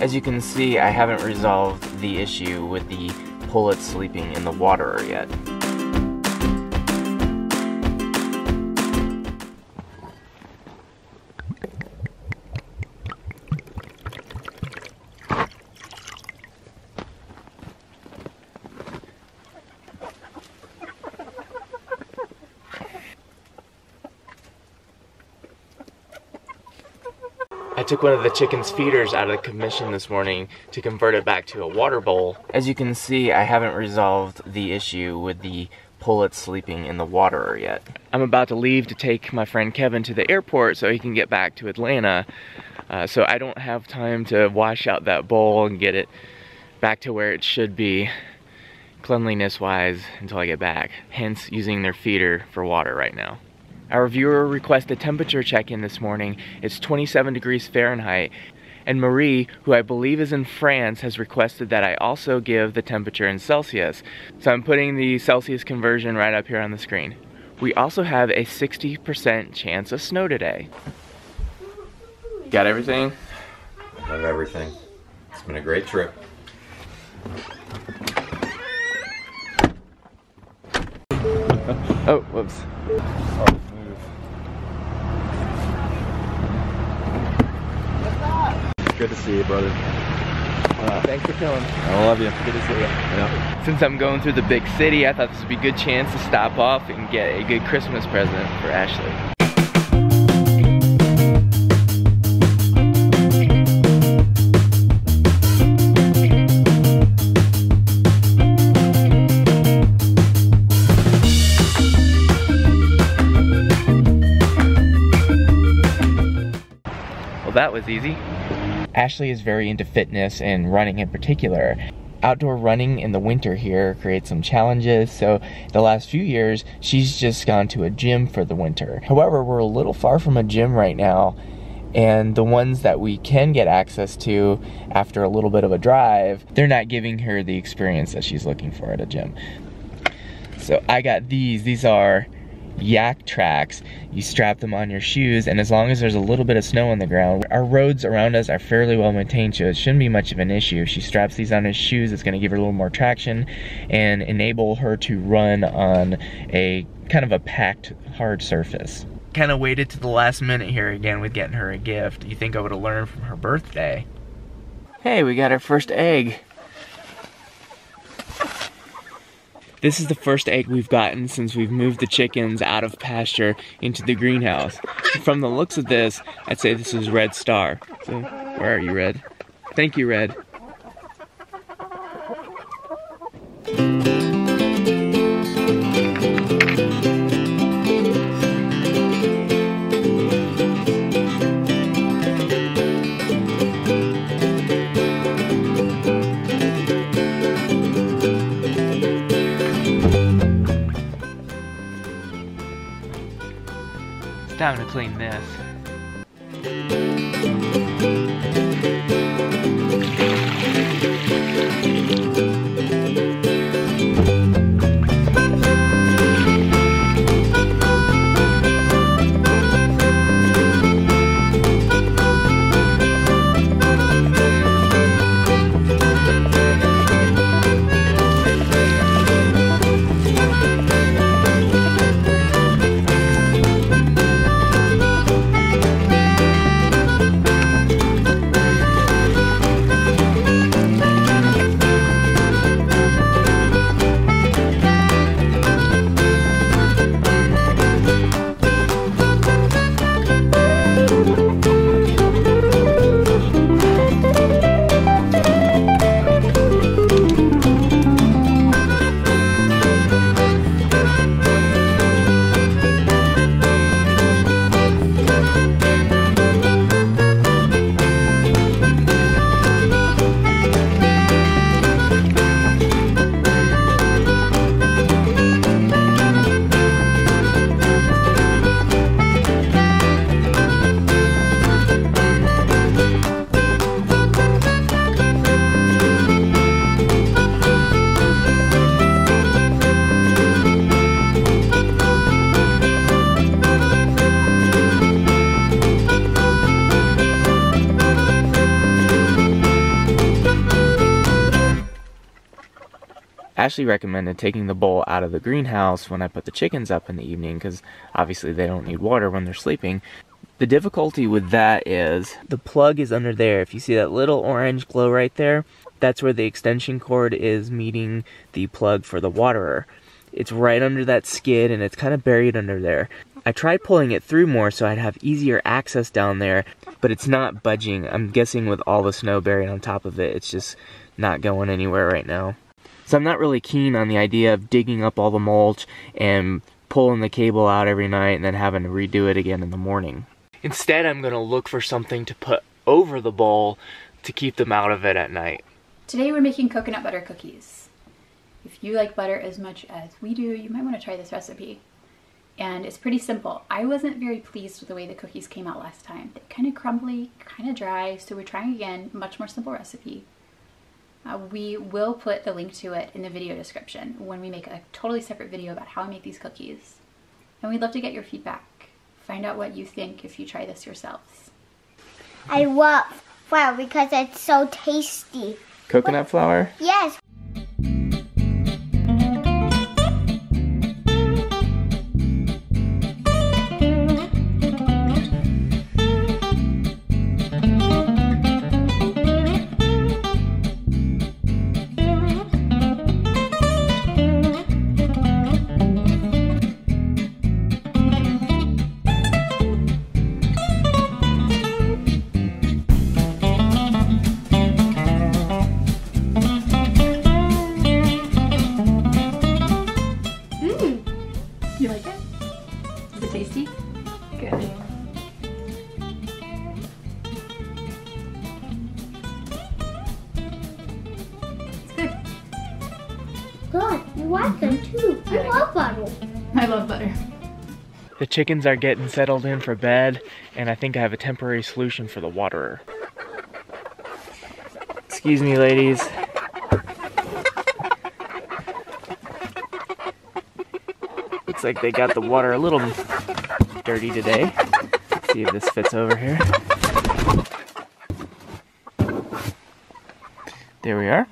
As you can see, I haven't resolved the issue with the pullets sleeping in the water yet. I took one of the chicken's feeders out of the commission this morning to convert it back to a water bowl. As you can see, I haven't resolved the issue with the pullets sleeping in the water yet. I'm about to leave to take my friend Kevin to the airport so he can get back to Atlanta. So I don't have time to wash out that bowl and get it back to where it should be cleanliness-wise until I get back. Hence, using their feeder for water right now. Our viewer requested a temperature check-in this morning. It's 27 degrees Fahrenheit. And Marie, who I believe is in France, has requested that I also give the temperature in Celsius. So I'm putting the Celsius conversion right up here on the screen. We also have a 60% chance of snow today. Got everything? I have everything. It's been a great trip. Oh, whoops. Good to see you, brother. Thanks for coming. I love you. Good to see you. Yeah. Since I'm going through the big city, I thought this would be a good chance to stop off and get a good Christmas present for Ashley. Well, that was easy. Ashley is very into fitness and running in particular. Outdoor running in the winter here creates some challenges, so the last few years she's just gone to a gym for the winter. However, we're a little far from a gym right now, and the ones that we can get access to after a little bit of a drive, they're not giving her the experience that she's looking for at a gym. So I got these are yak tracks. You strap them on your shoes, and as long as there's a little bit of snow on the ground, our roads around us are fairly well maintained, so it shouldn't be much of an issue. If she straps these on her shoes, it's going to give her a little more traction and enable her to run on a kind of a packed, hard surface. Kind of waited to the last minute here again with getting her a gift. You think I would have learned from her birthday. Hey, we got our first egg. This is the first egg we've gotten since we've moved the chickens out of pasture into the greenhouse. From the looks of this, I'd say this is Red Star. So, where are you, Red? Thank you, Red. Time to clean this. Ashley recommended taking the bowl out of the greenhouse when I put the chickens up in the evening, because obviously they don't need water when they're sleeping. The difficulty with that is the plug is under there. If you see that little orange glow right there, that's where the extension cord is meeting the plug for the waterer. It's right under that skid and it's kind of buried under there. I tried pulling it through more so I'd have easier access down there, but it's not budging. I'm guessing with all the snow buried on top of it, it's just not going anywhere right now. So I'm not really keen on the idea of digging up all the mulch and pulling the cable out every night and then having to redo it again in the morning. Instead, I'm going to look for something to put over the bowl to keep them out of it at night. Today we're making coconut butter cookies. If you like butter as much as we do, you might want to try this recipe. And it's pretty simple. I wasn't very pleased with the way the cookies came out last time. They're kind of crumbly, kind of dry, so we're trying again, much more simple recipe. We will put the link to it in the video description when we make a totally separate video about how I make these cookies. And we'd love to get your feedback. Find out what you think if you try this yourselves. I love flour because it's so tasty. Coconut flour? Yes. You like it? Is it tasty? Good. It's good. Good. You like them too. I love butter. I love butter. The chickens are getting settled in for bed, and I think I have a temporary solution for the waterer. Excuse me, ladies. Looks like they got the water a little dirty today. Let's see if this fits over here. There we are.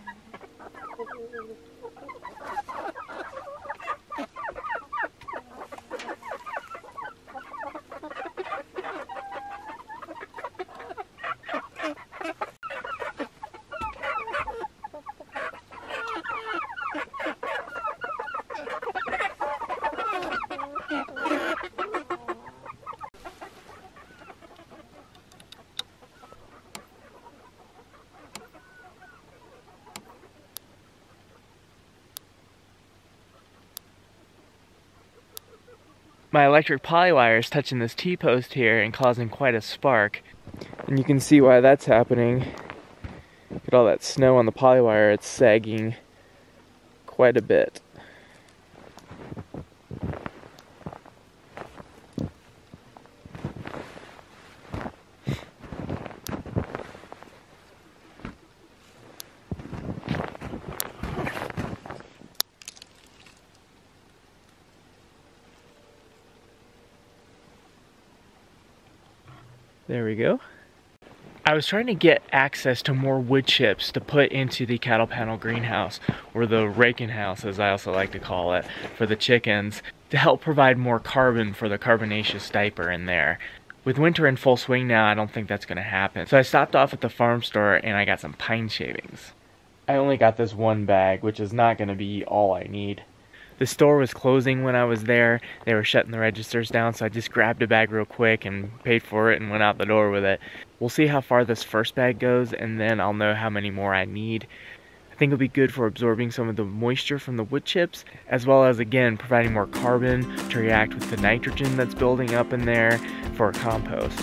My electric polywire is touching this T-post here and causing quite a spark. And you can see why that's happening. Look at all that snow on the polywire, it's sagging quite a bit. There we go. I was trying to get access to more wood chips to put into the cattle panel greenhouse, or the raking house as I also like to call it, for the chickens, to help provide more carbon for the carbonaceous diaper in there. With winter in full swing now, I don't think that's going to happen. So I stopped off at the farm store and I got some pine shavings. I only got this one bag, which is not going to be all I need. The store was closing when I was there. They were shutting the registers down, so I just grabbed a bag real quick and paid for it and went out the door with it. We'll see how far this first bag goes, and then I'll know how many more I need. I think it'll be good for absorbing some of the moisture from the wood chips, as well as, again, providing more carbon to react with the nitrogen that's building up in there for compost.